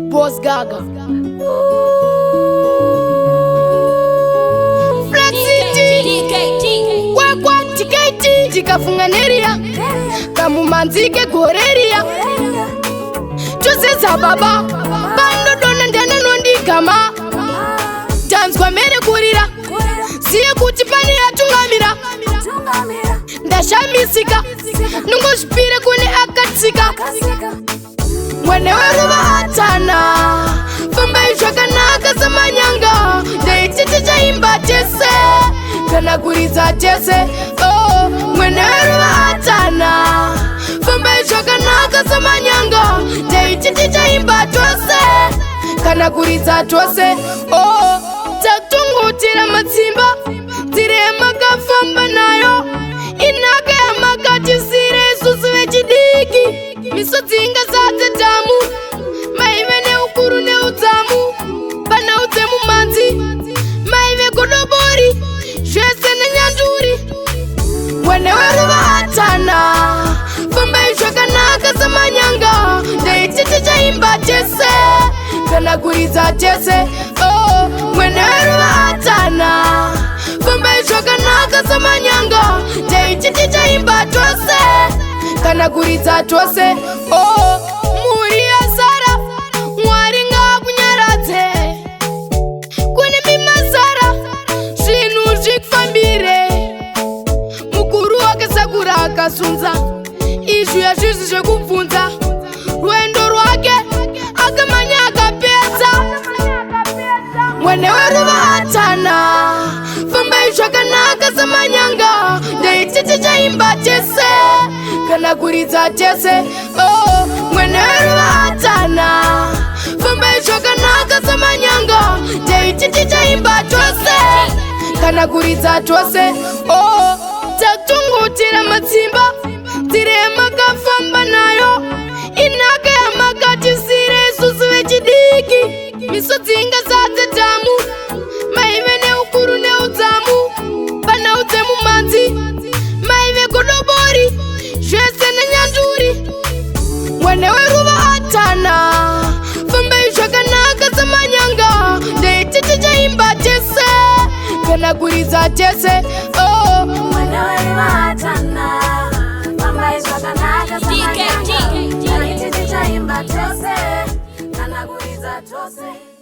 Boss Gaga. Tikafunganeria kamumanzike goreria Joseza baba bando dona ndana nondigama Tanzwa mere kurira siye kuti pani yatungamira ndashamisika nungoshipire kune akatsika mwene weruva atana famba izvakanaka samanyanga ndaitete chaimba tese kana kuridza tese mwene weruva atana famba izvakanaka samanyanga ndaitete chaimba tose kana kuridza tose takutongotera matsimba tsire yamakafamba nayo inaka yamakatisire isusu vechidiki misodzi ingazadze dhamu maive neukuru neudzamu pana udzemu manzi maive godobori zvese nenyanduri mwene weruva atana famba izvakanaka samanyanga ndaitete chaimba tese kana kuridza tese mwene weruva atana famba izvakanaka samanyanga ndaitete chaimba tose kana kuridza tose muri yazara mwari ngakunyaradze kune mimasara zvinhu zvikufambire mukuru wake sakura akasunza izvi hazvizvi zvekubvunza rwendo rwake akamanya akapedza mwene weruva atana famba izvakanaka samanyanga ndaitete chaimba tese kana kuridza tese mwene weruva atana famba izvakanaka samanyanga ndaitete chaimba tose kana kuridza tose takutongotera matsimba tsire yamakafamba nayo inaka yamakatisire isusu vechidiki misodzi ingazadze dhamu maive neukuru neudzamu pana udzemu manzi maive godobori zvese nenyanduri mwene weruva atana famba izvakanaka samanyanga ndaitete chaimba tese kana kuridza tese mwene weruva atana famba izvakanaka samanyanga ndaitete chaimba tese kana kuridza tose.